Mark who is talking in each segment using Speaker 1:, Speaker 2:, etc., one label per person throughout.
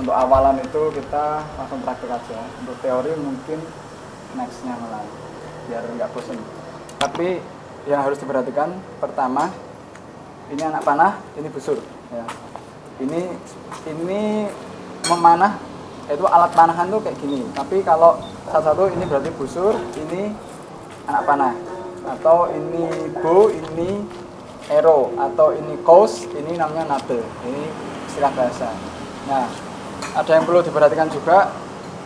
Speaker 1: untuk awalan itu kita langsung praktek aja. Untuk teori mungkin nextnya malah biar nggak bosan. Tapi yang harus diperhatikan pertama, ini anak panah, ini busur ya. Ini memanah, itu alat panahan tuh kayak gini. Tapi kalau satu-satu ini berarti busur, ini anak panah, atau ini bow, ini arrow, atau ini coast, ini namanya nade. Ini istilah bahasa. Nah, ada yang perlu diperhatikan juga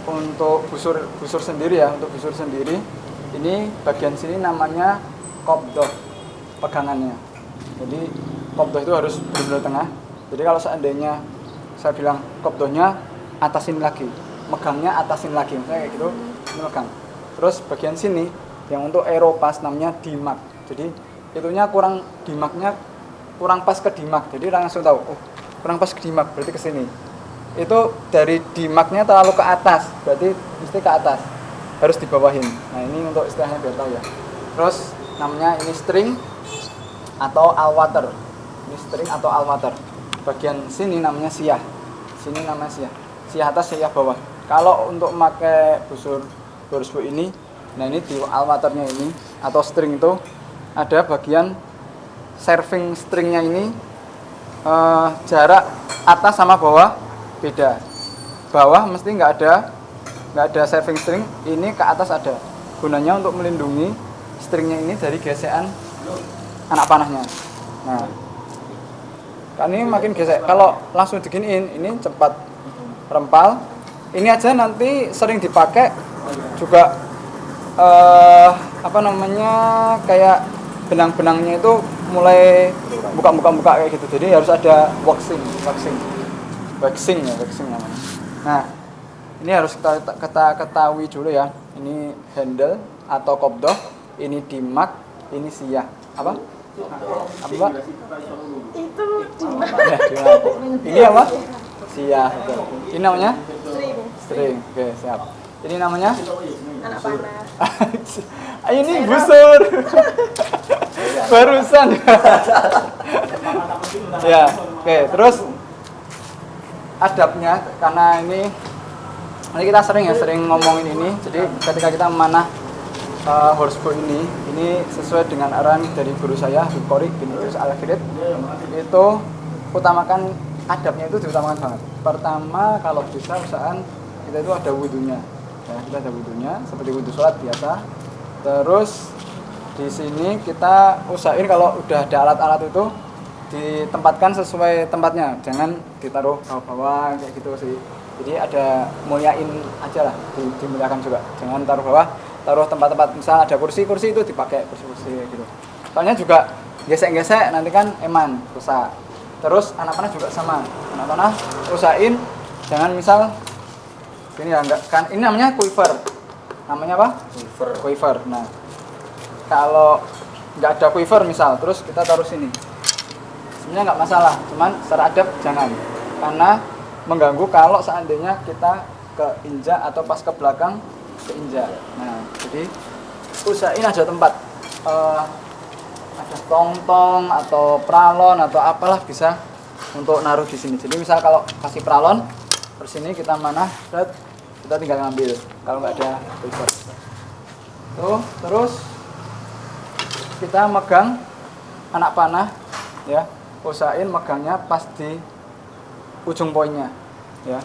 Speaker 1: untuk busur sendiri ya. Untuk busur sendiri, ini bagian sini namanya kopdoh, pegangannya. Jadi kopdoh itu harus benar-benar tengah. Jadi kalau seandainya saya bilang kopdohnya atasin lagi, megangnya atasin lagi, misalnya kayak gitu, ini megang. Terus bagian sini yang untuk arrow pas namanya dimak. Jadi itunya dimaknya kurang pas ke dimak. Jadi langsung tahu, oh kurang pas ke dimak, berarti ke sini. Itu dari dimaknya terlalu ke atas, berarti mesti ke atas, harus dibawahin. Nah ini untuk istilahnya biar tahu ya. Terus namanya ini string atau all-water. Ini string atau all-water. Bagian sini namanya siah. Sini namanya siah. Siah atas, siah bawah. Kalau untuk memakai busur borsbo ini, nah ini di all-waternya ini atau string itu ada bagian serving stringnya ini, jarak atas sama bawah beda. Bawah mesti nggak ada serving string, ini ke atas ada. Gunanya untuk melindungi stringnya ini dari gesekan anak panahnya. Nah, kan ini makin gesek. Kalau langsung diginiin, ini cepat rempal. Ini aja nanti sering dipakai juga kayak benang-benangnya itu mulai buka kayak gitu. Jadi harus ada waxing namanya. Nah, ini harus kita ketahui dulu ya. Ini handle atau kopdoh, ini dimak, ini siah. Apa Pak?
Speaker 2: Itu dimak.
Speaker 1: Ya, dimak. Ini apa? Siah. Ini namanya? String. Oke, siap. Ini namanya?
Speaker 2: Anak panah.
Speaker 1: Ini busur. Barusan. Ya, oke. Terus adabnya, karena ini kita sering ngomongin ini. Jadi ketika kita memanah horsebow ini sesuai dengan arahan dari guru saya, Bukhari bin Idris Al-Khirid, itu utamakan adabnya, itu diutamakan banget. Pertama, kalau bisa usahakan kita itu ada wudhunya. Ya, kita ada wudhunya seperti wudhu sholat biasa. Terus di sini kita usahain kalau udah ada alat-alat itu ditempatkan sesuai tempatnya, jangan ditaruh bawah-bawah kayak gitu sih. Jadi ada muliain aja lah, dimuliakan juga. Jangan taruh bawah, taruh tempat-tempat, misal ada kursi itu dipakai kursi gitu. Soalnya juga gesek-gesek nanti kan eman rusak. Terus anak panah juga sama, anak panah usahain jangan misal ini ya, enggak kan, ini namanya quiver. Namanya apa? Quiver. Nah, kalau nggak ada quiver misal, terus kita taruh sini, sebenarnya nggak masalah, cuman secara adab jangan, karena mengganggu kalau seandainya kita keinjak atau pas ke belakang keinjak. Nah, jadi usahain ada tempat, ada tong-tong atau pralon atau apalah bisa untuk naruh di sini. Jadi misal kalau kasih pralon terus sini kita manah, kita tinggal ngambil kalau nggak ada quiver. Tuh, terus kita megang anak panah ya, usahain megangnya pas di ujung poinnya ya,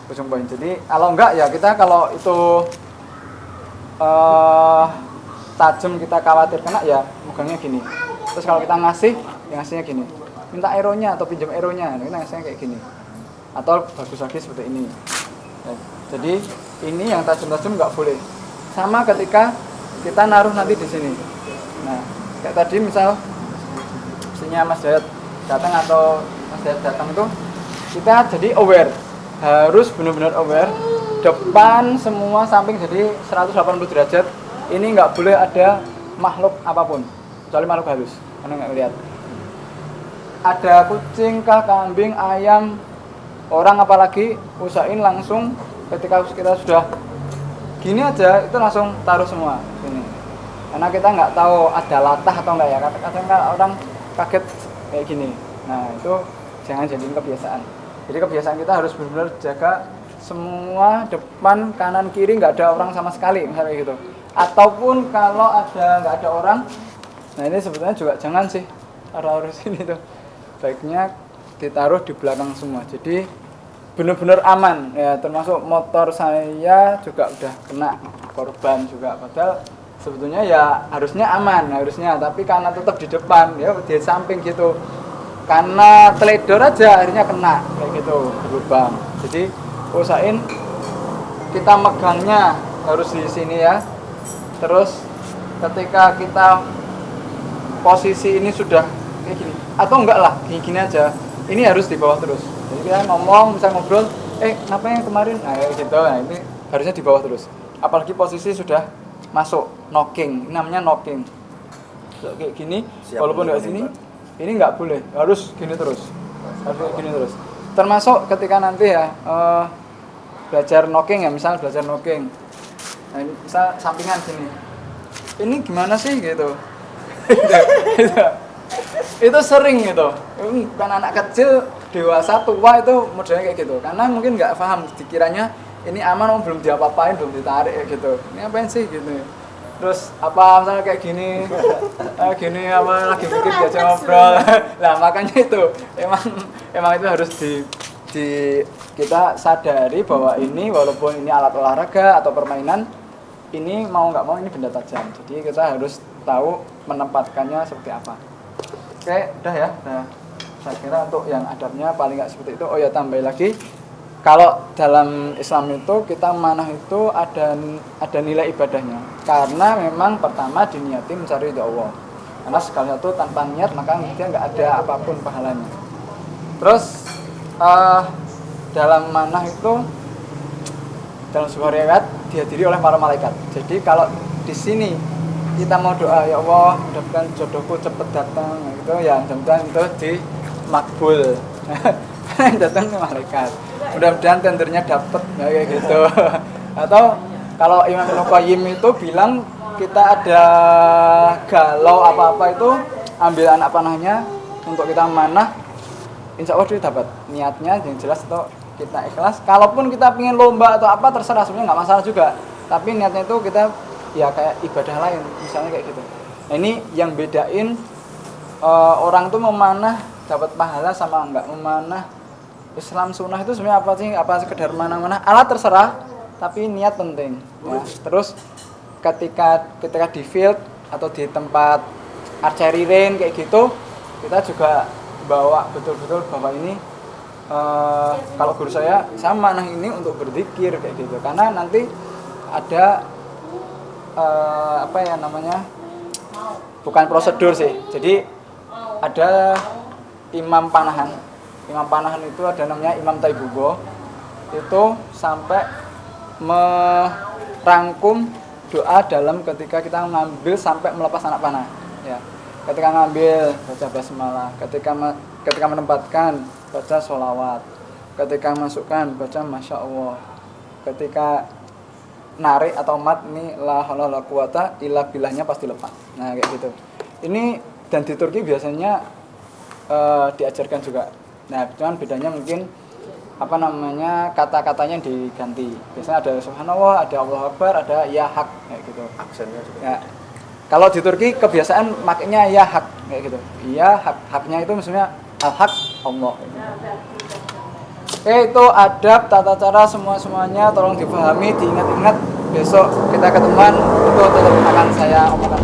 Speaker 1: ujung poin. Jadi kalau enggak ya kita kalau itu tajam kita khawatir kena ya megangnya gini. Terus kalau kita ngasih, ya ngasihnya gini. Minta aeronya atau pinjam aeronya, kita ngasihnya kayak gini. Atau bagus lagi seperti ini. Ya, jadi ini yang tajam-tajam nggak boleh. Sama ketika kita naruh nanti di sini. Nah, kayak tadi misal misalnya Mas Dayat datang atau Mas Dayat datang itu kita jadi aware, harus benar-benar aware, depan semua, samping, jadi 180 derajat. Ini nggak boleh ada makhluk apapun kecuali makhluk halus, karena nggak lihat ada kucing kah, kambing, ayam, orang apalagi, usahain langsung ketika kita sudah gini aja itu langsung taruh semua ini, karena kita nggak tahu ada latah atau enggak ya, kadang-kadang orang kaget kayak gini. Nah itu jangan jadiin kebiasaan. Jadi kebiasaan kita harus benar-benar jaga semua depan, kanan, kiri nggak ada orang sama sekali misalnya gitu. Ataupun kalau nggak ada orang, nah ini sebetulnya juga jangan sih harus ini tuh. Baiknya ditaruh di belakang semua. Jadi benar-benar aman ya, termasuk motor saya juga udah kena korban juga. Padahal sebetulnya ya harusnya aman harusnya, tapi karena tetap di depan ya di samping gitu. Karena teledor aja akhirnya kena kayak gitu berlubang. Jadi usahain kita megangnya harus di sini ya. Terus ketika kita posisi ini sudah kayak gini atau enggak lah gini aja, ini harus di bawah terus. Jadi kita ngomong bisa ngobrol, ngapain kemarin? Nah kayak gitu. Nah ini harusnya di bawah terus. Apalagi posisi sudah masuk knocking, ini namanya knocking. Kayak gini, walaupun enggak sini. Ini nggak boleh, harus gini terus, Termasuk ketika nanti ya belajar knocking ya, misal belajar knocking, nah, misal sampingan gini, ini gimana sih gitu, itu sering gitu, bukan anak kecil, dewasa, tua itu modelnya kayak gitu, karena mungkin nggak paham, dikiranya ini aman, belum diapa-apain, belum ditarik kayak gitu, ini apain sih gitu. Terus apa misalnya kayak gini apa lagi mikir diajak ngobrol. Nah makanya itu emang itu harus di kita sadari bahwa ini walaupun ini alat olahraga atau permainan, ini mau nggak mau ini benda tajam. Jadi kita harus tahu menempatkannya seperti apa. Oke, udah ya. Nah, saya kira untuk yang adabnya paling nggak seperti itu. Oh ya, tambah lagi. Kalau dalam Islam itu kita manah itu ada nilai ibadahnya. Karena memang pertama diniati mencari ridha Allah. Karena sekali itu tanpa niat maka dia nggak ada apapun pahalanya. Terus dalam manah itu dalam sebuah riwayat dihadiri oleh para malaikat. Jadi kalau di sini kita mau doa ya Allah mudah-mudahan jodohku cepet datang gitu ya, mudah-mudahan itu dimakbul. Yang datang ke malaikat. Mudah-mudahan tendernya dapat kayak gitu. Atau kalau Imam Ibnu Qayyim itu bilang kita ada galau apa-apa itu ambil anak panahnya untuk kita manah, insya Allah dia dapat. Niatnya yang jelas itu kita ikhlas. Kalaupun kita pengen lomba atau apa terserah, sebenarnya nggak masalah juga. Tapi niatnya itu kita ya kayak ibadah lain, misalnya kayak gitu. Nah ini yang bedain orang tuh memanah dapat pahala sama enggak memanah. Islam sunnah itu sebenarnya apa sih? Apa sekedar mana-mana? Alat terserah, tapi niat penting. Ya. Terus ketika di field atau di tempat archery range kayak gitu, kita juga bawa betul-betul bahwa ini kalau guru saya manah ini untuk berzikir kayak gitu. Karena nanti ada bukan prosedur sih. Jadi ada imam panahan. Imam panahan itu ada namanya Imam Taibugo. Itu sampai merangkum doa dalam ketika kita ngambil sampai melepas anak panah. Ya. Ketika ngambil baca basmalah, ketika menempatkan baca sholawat, ketika masukkan baca masya Allah, ketika narik atau mat ini la haula wala quwata illa billahnya pasti lepas. Nah kayak gitu. Ini dan di Turki biasanya diajarkan juga. Nah, cuman bedanya mungkin kata-katanya diganti. Biasanya ada subhanallah, ada Allahu Akbar, ada ya hak kayak gitu.
Speaker 3: Aksennya juga.
Speaker 1: Ya. Kalau di Turki kebiasaan makanya ya hak kayak gitu. Ya haknya itu maksudnya al haq Allah. Oke, itu adab tata cara semuanya tolong dipahami, diingat-ingat. Besok kita ketemuan itu tetap akan saya omongkan.